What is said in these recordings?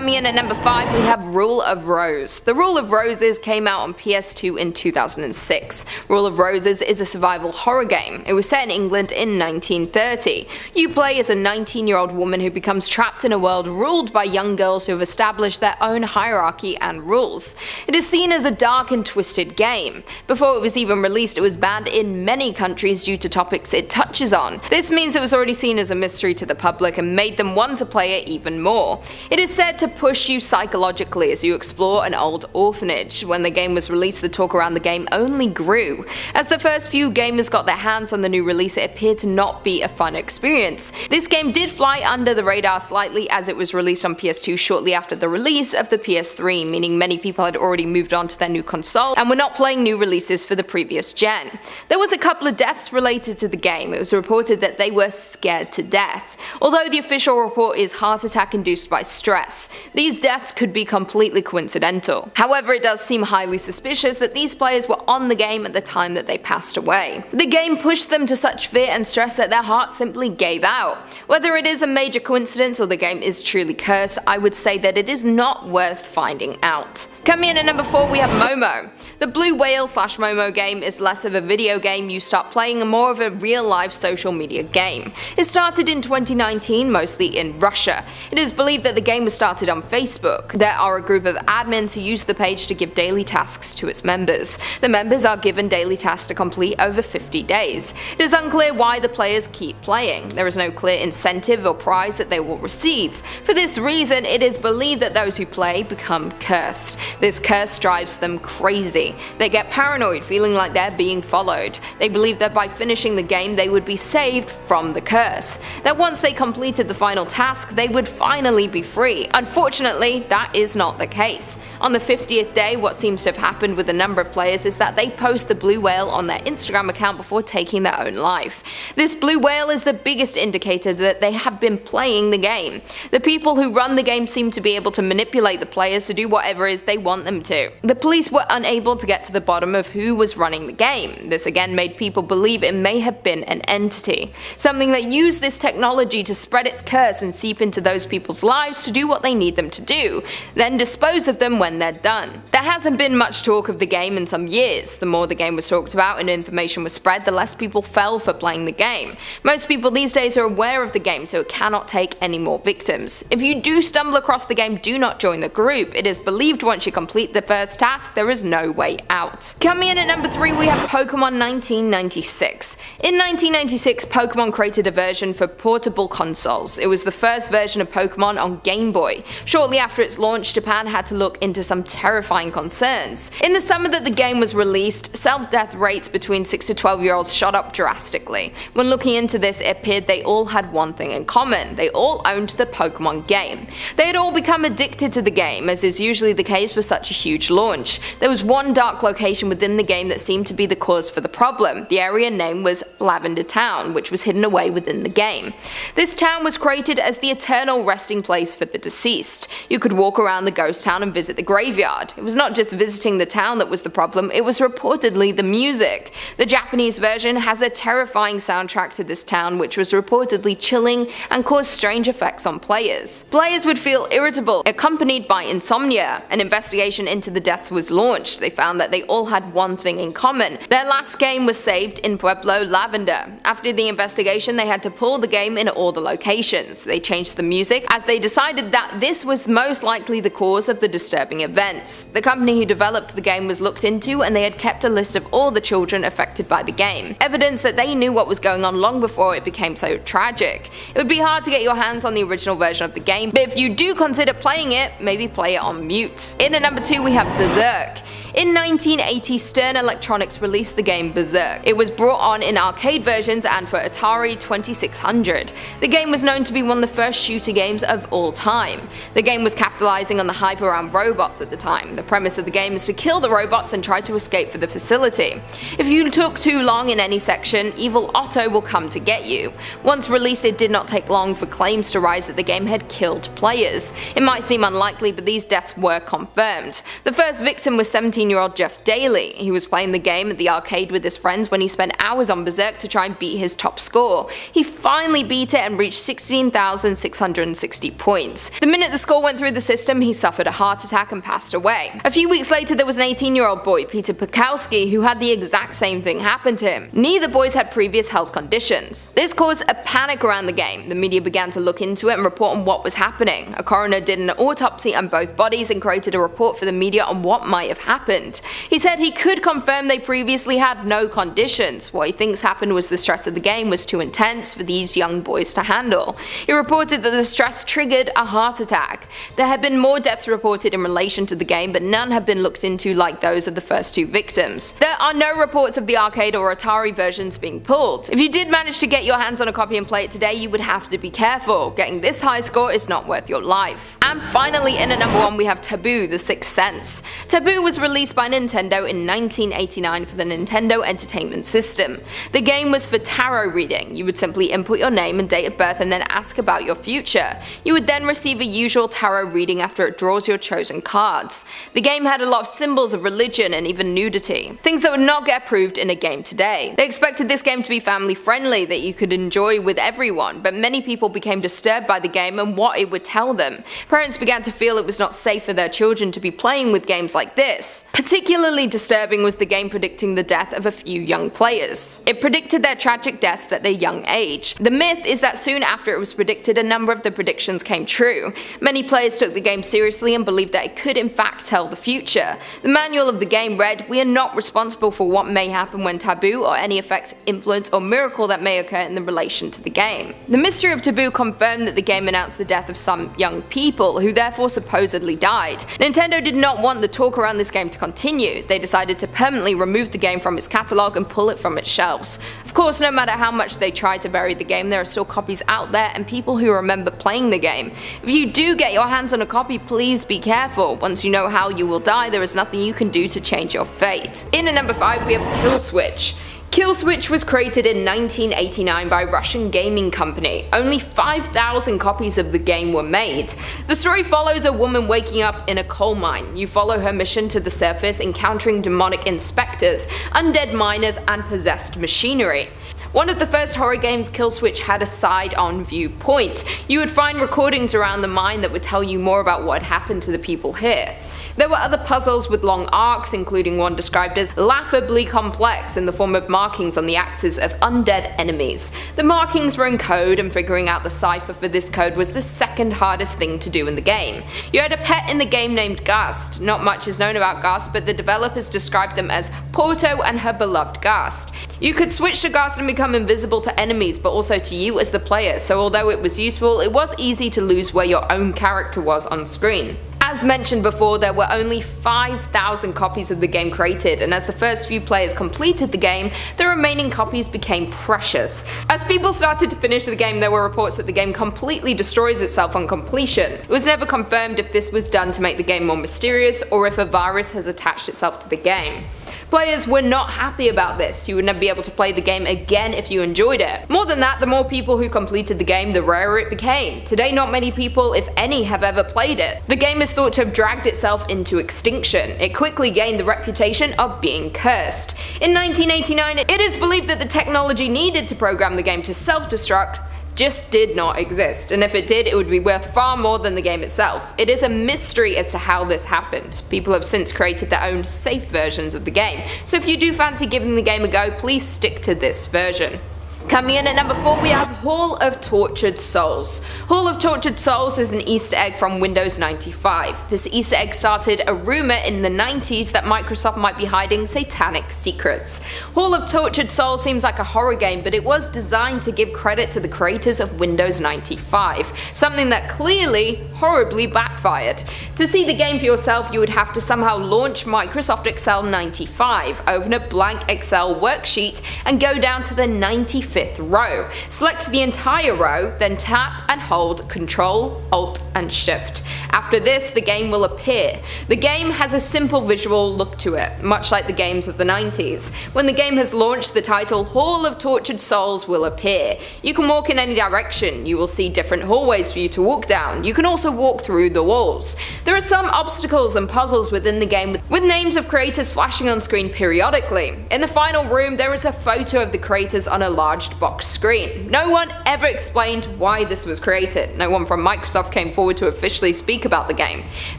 Coming in at number 5, we have Rule of Rose. The Rule of Roses came out on PS2 in 2006. Rule of Roses is a survival horror game. It was set in England in 1930. You play as a 19-year-old woman who becomes trapped in a world ruled by young girls who have established their own hierarchy and rules. It is seen as a dark and twisted game. Before it was even released, it was banned in many countries due to topics it touches on. This means it was already seen as a mystery to the public and made them want to play it even more. It is said to push you psychologically as you explore an old orphanage. When the game was released, the talk around the game only grew. As the first few gamers got their hands on the new release, it appeared to not be a fun experience. This game did fly under the radar slightly as it was released on PS2 shortly after the release of the PS3, meaning many people had already moved on to their new console and were not playing new releases for the previous gen. There was a couple of deaths related to the game. It was reported that they were scared to death. Although the official report is heart attack induced by stress, these deaths could be completely coincidental. However, it does seem highly suspicious that these players were on the game at the time that they passed away. The game pushed them to such fear and stress that their hearts simply gave out. Whether it is a major coincidence or the game is truly cursed, I would say that it is not worth finding out. Coming in at number 4, we have Momo. The Blue Whale / Momo game is less of a video game you start playing and more of a real-life social media game. It started in 2019, mostly in Russia. It is believed that the game was started on Facebook. There are a group of admins who use the page to give daily tasks to its members. The members are given daily tasks to complete over 50 days. It is unclear why the players keep playing. There is no clear incentive or prize that they will receive. For this reason, it is believed that those who play become cursed. This curse drives them crazy. They get paranoid, feeling like they're being followed. They believe that by finishing the game they would be saved from the curse. That once they completed the final task, they would finally be free. Unfortunately, that is not the case. On the 50th day, what seems to have happened with a number of players is that they post the blue whale on their Instagram account before taking their own life. This blue whale is the biggest indicator that they have been playing the game. The people who run the game seem to be able to manipulate the players to do whatever it is they want them to. The police were unable to get to the bottom of who was running the game. This again made people believe it may have been an entity, something that used this technology to spread its curse and seep into those people's lives to do what they need them to do, then dispose of them when they're done. There hasn't been much talk of the game in some years. The more the game was talked about and information was spread, the less people fell for playing the game. Most people these days are aware of the game, so it cannot take any more victims. If you do stumble across the game, do not join the group. It is believed once you complete the first task, there is no way out. Coming in at number 3, we have Pokemon 1996. In 1996, Pokemon created a version for portable consoles. It was the first version of Pokemon on Game Boy. Shortly after its launch, Japan had to look into some terrifying concerns. In the summer that the game was released, self-death rates between 6 to 12-year-olds shot up drastically. When looking into this, it appeared they all had one thing in common: they all owned the Pokemon game. They had all become addicted to the game, as is usually the case with such a huge launch. There was one dark location within the game that seemed to be the cause for the problem. The area name was Lavender Town, which was hidden away within the game. This town was created as the eternal resting place for the deceased. You could walk around the ghost town and visit the graveyard. It was not just visiting the town that was the problem, it was reportedly the music. The Japanese version has a terrifying soundtrack to this town, which was reportedly chilling and caused strange effects on players. Players would feel irritable, accompanied by insomnia. An investigation into the deaths was launched. They found that they all had one thing in common: their last game was saved in Pueblo Lavender. After the investigation, they had to pull the game in all the locations. They changed the music as they decided that this was most likely the cause of the disturbing events. The company who developed the game was looked into, and they had kept a list of all the children affected by the game, evidence that they knew what was going on long before it became so tragic. It would be hard to get your hands on the original version of the game, but if you do consider playing it, maybe play it on mute. In at number 2, we have Berzerk. In 1980, Stern Electronics released the game Berzerk. It was brought on in arcade versions and for Atari 2600. The game was known to be one of the first shooter games of all time. The game was capitalizing on the hype around robots at the time. The premise of the game is to kill the robots and try to escape for the facility. If you took too long in any section, Evil Otto will come to get you. Once released, it did not take long for claims to rise that the game had killed players. It might seem unlikely, but these deaths were confirmed. The first victim was 17 17-year-old Jeff Daly. He was playing the game at the arcade with his friends when he spent hours on Berzerk to try and beat his top score. He finally beat it and reached 16,660 points. The minute the score went through the system, he suffered a heart attack and passed away. A few weeks later, there was an 18-year-old boy, Peter Pukowski, who had the exact same thing happen to him. Neither boys had previous health conditions. This caused a panic around the game. The media began to look into it and report on what was happening. A coroner did an autopsy on both bodies and created a report for the media on what might have happened. He said he could confirm they previously had no conditions. What he thinks happened was the stress of the game was too intense for these young boys to handle. He reported that the stress triggered a heart attack. There had been more deaths reported in relation to the game, but none have been looked into like those of the first two victims. There are no reports of the arcade or Atari versions being pulled. If you did manage to get your hands on a copy and play it today, you would have to be careful. Getting this high score is not worth your life. And finally, in at number 1 we have Taboo, The Sixth Sense. Taboo was released by Nintendo in 1989 for the Nintendo Entertainment System. The game was for tarot reading. You would simply input your name and date of birth and then ask about your future. You would then receive a usual tarot reading after it draws your chosen cards. The game had a lot of symbols of religion and even nudity, things that would not get approved in a game today. They expected this game to be family friendly, that you could enjoy with everyone, but many people became disturbed by the game and what it would tell them. Parents began to feel it was not safe for their children to be playing with games like this. Particularly disturbing was the game predicting the death of a few young players. It predicted their tragic deaths at their young age. The myth is that soon after it was predicted, a number of the predictions came true. Many players took the game seriously and believed that it could in fact tell the future. The manual of the game read, "We are not responsible for what may happen when Taboo or any effect, influence or miracle that may occur in the relation to the game." The mystery of Taboo confirmed that the game announced the death of some young people, who therefore supposedly died. Nintendo did not want the talk around this game to continue. They decided to permanently remove the game from its catalogue and pull it from its shelves. Of course, no matter how much they tried to bury the game, there are still copies out there and people who remember playing the game. If you do get your hands on a copy, please be careful. Once you know how you will die, there is nothing you can do to change your fate. In at number 5 we have Killswitch. Killswitch was created in 1989 by a Russian gaming company. Only 5,000 copies of the game were made. The story follows a woman waking up in a coal mine. You follow her mission to the surface, encountering demonic inspectors, undead miners, and possessed machinery. One of the first horror games, Killswitch had a side-on viewpoint. You would find recordings around the mine that would tell you more about what had happened to the people here. There were other puzzles with long arcs, including one described as laughably complex in the form of markings on the axes of undead enemies. The markings were in code, and figuring out the cipher for this code was the second hardest thing to do in the game. You had a pet in the game named Gust. Not much is known about Gust, but the developers described them as Porto and her beloved Gust. You could switch to Gust and become invisible to enemies, but also to you as the player, so although it was useful, it was easy to lose where your own character was on screen. As mentioned before, there were only 5,000 copies of the game created, and as the first few players completed the game, the remaining copies became precious. As people started to finish the game, there were reports that the game completely destroys itself on completion. It was never confirmed if this was done to make the game more mysterious or if a virus has attached itself to the game. Players were not happy about this. You would never be able to play the game again if you enjoyed it. More than that, the more people who completed the game, the rarer it became. Today, not many people, if any, have ever played it. The game is thought to have dragged itself into extinction. It quickly gained the reputation of being cursed. In 1989, it is believed that the technology needed to program the game to self-destruct just did not exist, and if it did, it would be worth far more than the game itself. It is a mystery as to how this happened. People have since created their own safe versions of the game, so if you do fancy giving the game a go, please stick to this version. Coming in at number 4 we have Hall of Tortured Souls. Hall of Tortured Souls is an Easter egg from Windows 95. This Easter egg started a rumor in the 90s that Microsoft might be hiding satanic secrets. Hall of Tortured Souls seems like a horror game, but it was designed to give credit to the creators of Windows 95, something that clearly horribly backfired. To see the game for yourself, you would have to somehow launch Microsoft Excel 95, open a blank Excel worksheet, and go down to the 95th 5th row. Select the entire row, then tap and hold Ctrl, Alt and Shift. After this, the game will appear. The game has a simple visual look to it, much like the games of the 90s. When the game has launched, the title Hall of Tortured Souls will appear. You can walk in any direction, you will see different hallways for you to walk down. You can also walk through the walls. There are some obstacles and puzzles within the game with names of creators flashing on screen periodically. In the final room, there is a photo of the creators on a large box screen. No one ever explained why this was created. No one from Microsoft came forward to officially speak about the game.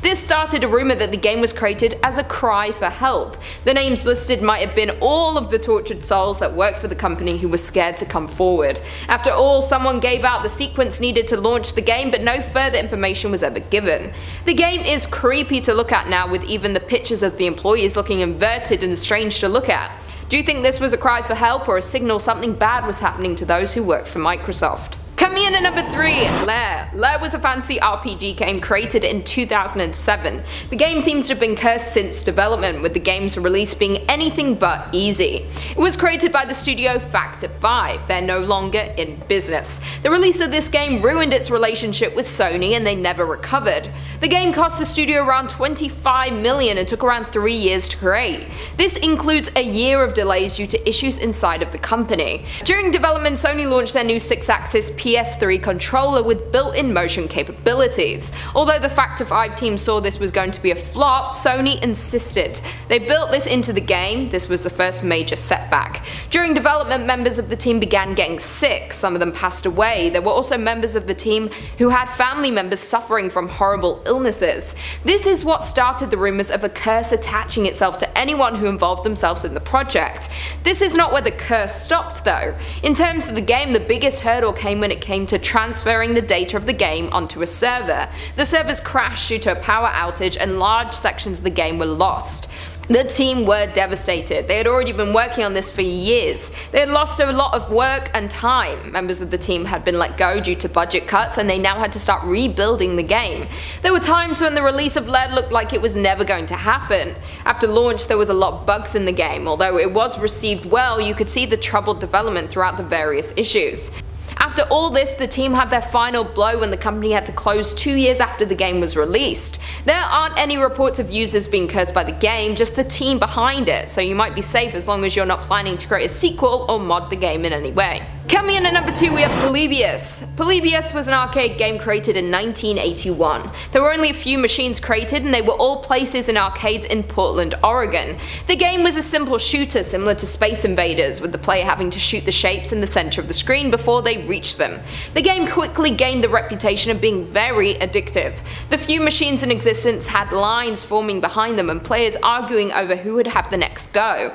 This started a rumor that the game was created as a cry for help. The names listed might have been all of the tortured souls that worked for the company who were scared to come forward. After all, someone gave out the sequence needed to launch the game, but no further information was ever given. The game is creepy to look at now, with even the pictures of the employees looking inverted and strange to look at. Do you think this was a cry for help or a signal something bad was happening to those who worked for Microsoft? Coming in at number 3, Lair. Lair was a fantasy RPG game created in 2007. The game seems to have been cursed since development, with the game's release being anything but easy. It was created by the studio Factor 5. They're no longer in business. The release of this game ruined its relationship with Sony and they never recovered. The game cost the studio around $25 million and took around 3 years to create. This includes a year of delays due to issues inside of the company. During development, Sony launched their new 6-axis PS3 controller with built-in motion capabilities. Although the Factor 5 team saw this was going to be a flop, Sony insisted. They built this into the game. This was the first major setback. During development, members of the team began getting sick. Some of them passed away. There were also members of the team who had family members suffering from horrible illnesses. This is what started the rumors of a curse attaching itself to anyone who involved themselves in the project. This is not where the curse stopped though. In terms of the game, the biggest hurdle came when it came to transferring the data of the game onto a server. The servers crashed due to a power outage and large sections of the game were lost. The team were devastated. They had already been working on this for years. They had lost a lot of work and time. Members of the team had been let go due to budget cuts and they now had to start rebuilding the game. There were times when the release of Lair looked like it was never going to happen. After launch, there was a lot of bugs in the game. Although it was received well, you could see the troubled development throughout the various issues. After all this, the team had their final blow when the company had to close 2 years after the game was released. There aren't any reports of users being cursed by the game, just the team behind it, so you might be safe as long as you're not planning to create a sequel or mod the game in any way. Coming in at number 2, we have Polybius. Polybius was an arcade game created in 1981. There were only a few machines created and they were all places in arcades in Portland, Oregon. The game was a simple shooter similar to Space Invaders, with the player having to shoot the shapes in the center of the screen before they reach them. The game quickly gained the reputation of being very addictive. The few machines in existence had lines forming behind them and players arguing over who would have the next go.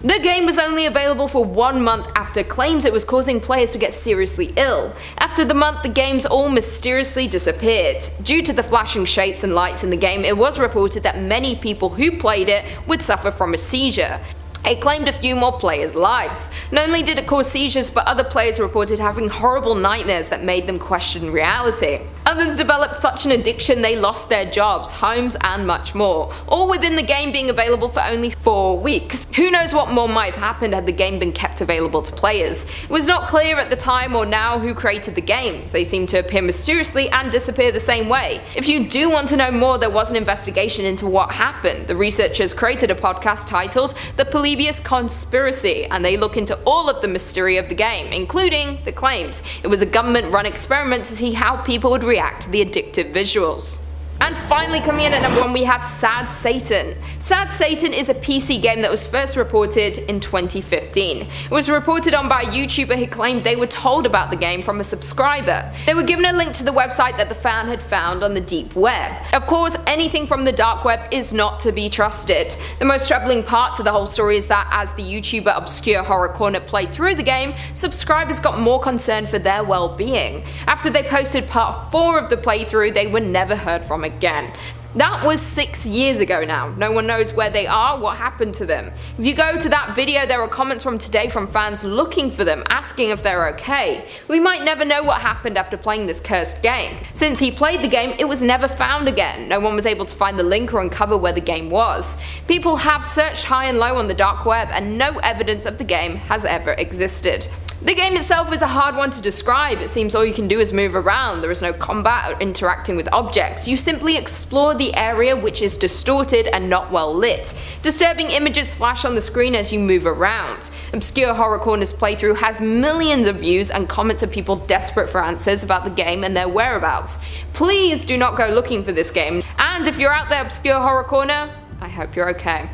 The game was only available for 1 month after claims it was causing players to get seriously ill. After the month, the games all mysteriously disappeared. Due to the flashing shapes and lights in the game, it was reported that many people who played it would suffer from a seizure. It claimed a few more players' lives. Not only did it cause seizures, but other players reported having horrible nightmares that made them question reality. Others developed such an addiction they lost their jobs, homes, and much more, all within the game being available for only 4 weeks. Who knows what more might have happened had the game been kept available to players. It was not clear at the time or now who created the games. They seem to appear mysteriously and disappear the same way. If you do want to know more, there was an investigation into what happened. The researchers created a podcast titled The Polybius Conspiracy, and they look into all of the mystery of the game, including the claims. It was a government-run experiment to see how people would react to the addictive visuals. And finally, coming in at number 1, we have Sad Satan. Sad Satan is a PC game that was first reported in 2015. It was reported on by a YouTuber who claimed they were told about the game from a subscriber. They were given a link to the website that the fan had found on the deep web. Of course, anything from the dark web is not to be trusted. The most troubling part to the whole story is that as the YouTuber Obscure Horror Corner played through the game, subscribers got more concerned for their well-being. After they posted part 4 of the playthrough, they were never heard from again. That was 6 years ago now. No one knows where they are, what happened to them. If you go to that video, there are comments from today from fans looking for them, asking if they're okay. We might never know what happened after playing this cursed game. Since he played the game, it was never found again. No one was able to find the link or uncover where the game was. People have searched high and low on the dark web and no evidence of the game has ever existed. The game itself is a hard one to describe. It seems all you can do is move around. There is no combat or interacting with objects. You simply explore the area, which is distorted and not well lit. Disturbing images flash on the screen as you move around. Obscure Horror Corner's playthrough has millions of views and comments of people desperate for answers about the game and their whereabouts. Please do not go looking for this game, and if you're out there, Obscure Horror Corner, I hope you're okay.